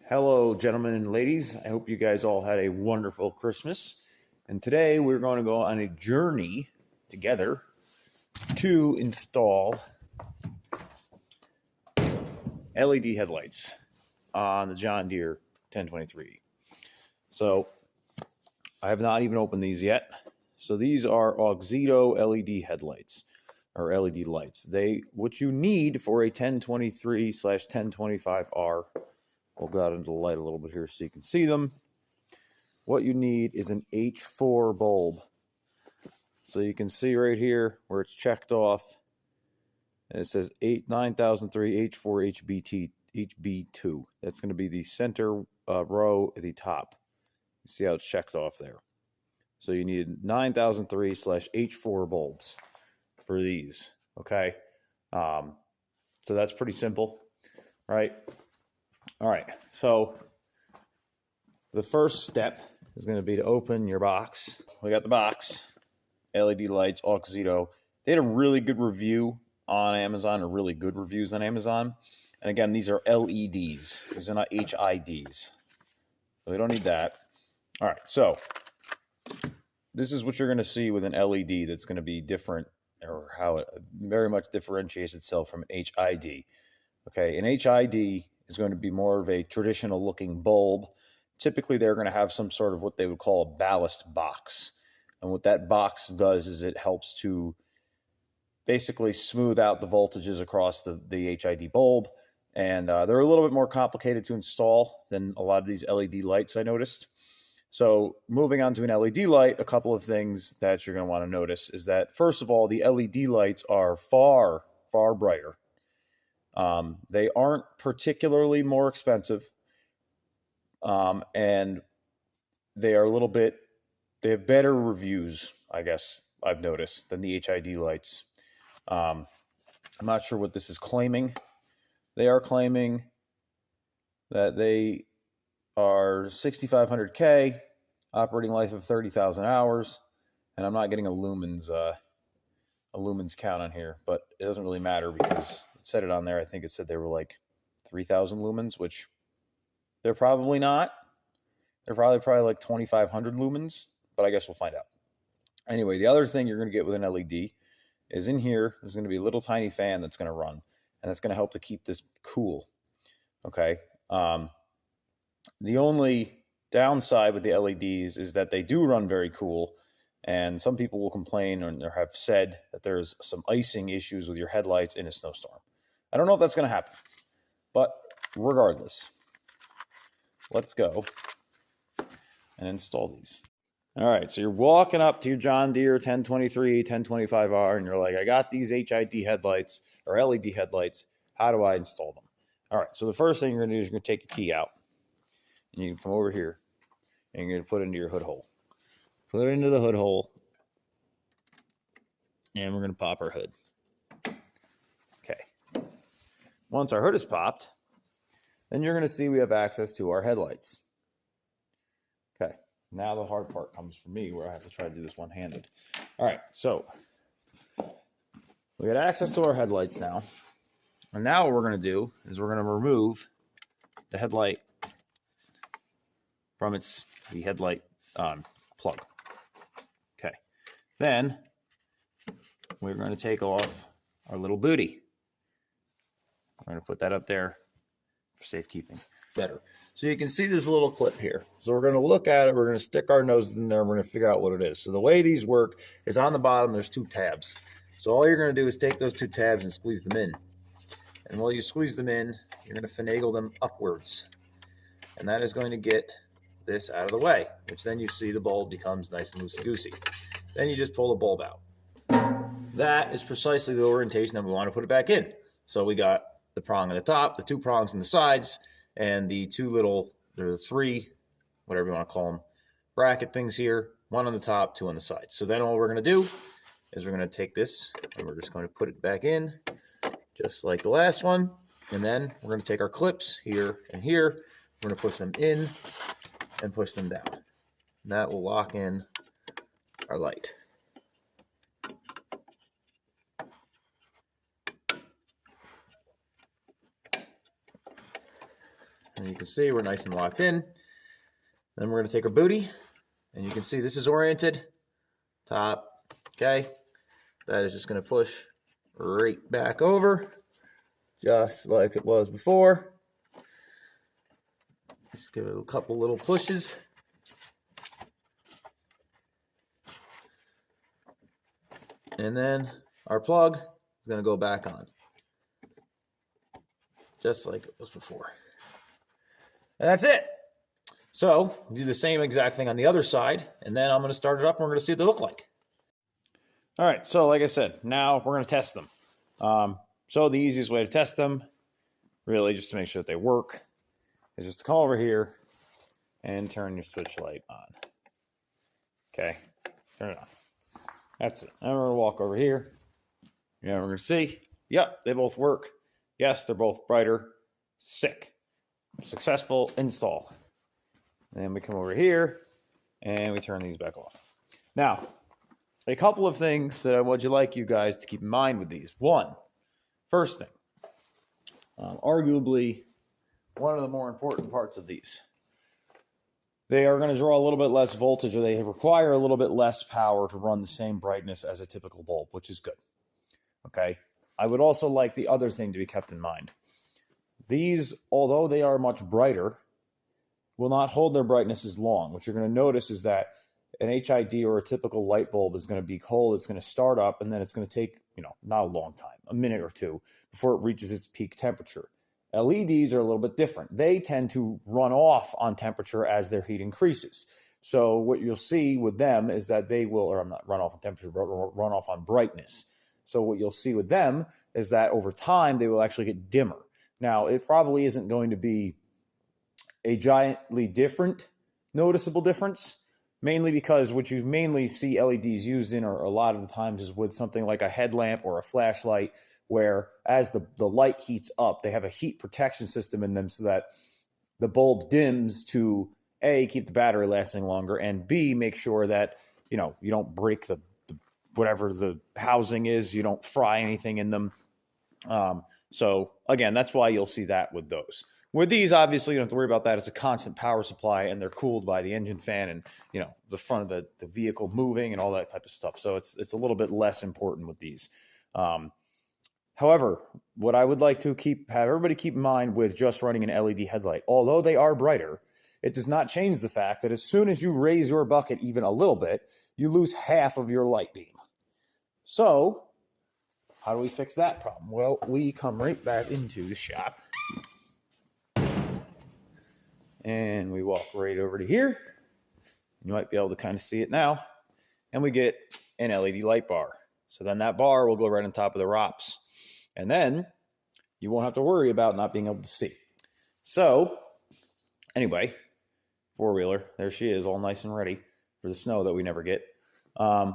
Hello, gentlemen and ladies. I hope you guys all had a wonderful Christmas. And today we're going to go on a journey together to install LED headlights on the John Deere 1023. So I have not even opened these yet. So these are Auxito LED headlights or LED lights. What you need for a 1023/1025R. We'll go out into the light a little bit here so you can see them. What you need is an H4 bulb. So you can see right here where it's checked off. And it says 9003 H4 HB2. That's going to be the center row at the top. You see how it's checked off there. So you need 9003/H4 bulbs for these. Okay. So that's pretty simple, right? All right, so the first step is going to be to open your box. We got the box, LED lights, Auxito. They had a really good review on Amazon, or really good reviews on Amazon. And again, these are LEDs. These are not HIDs. So we don't need that. All right, so this is what you're going to see with an LED that's going to be different, or how it very much differentiates itself from an HID. Okay, an HID is going to be more of a traditional looking bulb. Typically, they're going to have some sort of what they would call a ballast box. And what that box does is it helps to basically smooth out the voltages across the HID bulb. And they're a little bit more complicated to install than a lot of these LED lights, I noticed. So moving on to an LED light, a couple of things that you're going to want to notice is that, first of all, the LED lights are far, far brighter. They aren't particularly more expensive, and they are they have better reviews, I guess I've noticed, than the HID lights. I'm not sure what this is claiming. They are claiming that they are 6,500K, operating life of 30,000 hours, and I'm not getting a lumens count on here, but it doesn't really matter because it said it on there. I think it said they were like 3,000 lumens, which they're probably not. They're probably like 2,500 lumens, but I guess we'll find out. Anyway, the other thing you're going to get with an LED is in here, there's going to be a little tiny fan that's going to run, and that's going to help to keep this cool. Okay. The only downside with the LEDs is that they do run very cool. And some people will complain or have said that there's some icing issues with your headlights in a snowstorm. I don't know if that's going to happen, but regardless, let's go and install these. All right, so you're walking up to your John Deere 1023, 1025R, and you're like, I got these HID headlights or LED headlights. How do I install them? All right, so the first thing you're going to do is you're going to take your key out, and you can come over here, and you're going to put it into your hood hole. Put it into the hood hole, and we're going to pop our hood. Okay. Once our hood is popped, then you're going to see we have access to our headlights. Okay. Now the hard part comes for me, where I have to try to do this one-handed. All right. So we got access to our headlights now. And now what we're going to do is we're going to remove the headlight from the headlight plug. Okay, then we're going to take off our little booty. We're going to put that up there for safekeeping. Better. So you can see this little clip here. So we're going to look at it. We're going to stick our noses in there. And we're going to figure out what it is. So the way these work is on the bottom, there's two tabs. So all you're going to do is take those two tabs and squeeze them in. And while you squeeze them in, you're going to finagle them upwards. And that is going to get this out of the way, which then you see the bulb becomes nice and loosey-goosey. Then you just pull the bulb out. That is precisely the orientation that we want to put it back in. So we got the prong on the top, the two prongs on the sides, and the three, whatever you want to call them, bracket things here, one on the top, two on the sides. So then all we're going to do is we're going to take this and we're just going to put it back in, just like the last one. And then we're going to take our clips here and here. We're going to push them in and push them down. And that will lock in our light. And you can see we're nice and locked in. Then we're going to take our booty, and you can see this is oriented. Top, okay. That is just going to push right back over, just like it was before. Just give it a couple little pushes. And then our plug is going to go back on, just like it was before. And that's it. So do the same exact thing on the other side, and then I'm going to start it up and we're going to see what they look like. All right, so like I said, now we're going to test them. So the easiest way to test them, really just to make sure that they work, is just to come over here and turn your switch light on. Okay, turn it on. That's it. Now we're going to walk over here. Yeah, we're going to see. Yep, they both work. Yes, they're both brighter. Sick. Successful install. And then we come over here and we turn these back off. Now, a couple of things that I would like you guys to keep in mind with these. First thing, arguably one of the more important parts of these. They are going to draw a little bit less voltage, or they require a little bit less power to run the same brightness as a typical bulb, which is good. Okay. I would also like the other thing to be kept in mind. These, although they are much brighter, will not hold their brightness as long. What you're going to notice is that an HID or a typical light bulb is going to be cold. It's going to start up, and then it's going to take, not a long time, a minute or two, before it reaches its peak temperature. LEDs are a little bit different. They tend to run off on temperature as their heat increases. So what you'll see with them is that they will, or not run off on temperature, but run off on brightness. So what you'll see with them is that over time, they will actually get dimmer. Now, it probably isn't going to be a giantly different noticeable difference, mainly because what you mainly see LEDs used in, or a lot of the times, is with something like a headlamp or a flashlight, where as the light heats up, they have a heat protection system in them so that the bulb dims to A, keep the battery lasting longer, and B, make sure that, you don't break the whatever the housing is, you don't fry anything in them. So again, that's why you'll see that with those. With these, obviously, you don't have to worry about that. It's a constant power supply, and they're cooled by the engine fan and, the front of the vehicle moving and all that type of stuff. So it's a little bit less important with these. However, what I would like to have everybody keep in mind with just running an LED headlight, although they are brighter, it does not change the fact that as soon as you raise your bucket even a little bit, you lose half of your light beam. So how do we fix that problem? Well, we come right back into the shop and we walk right over to here. You might be able to kind of see it now. And we get an LED light bar. So then that bar will go right on top of the ROPS. And then you won't have to worry about not being able to see. So anyway, four-wheeler, there she is, all nice and ready for the snow that we never get. So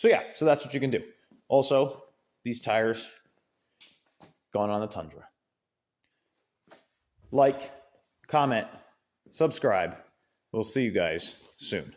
that's what you can do. Also, these tires going on the Tundra. Like, comment, subscribe. We'll see you guys soon.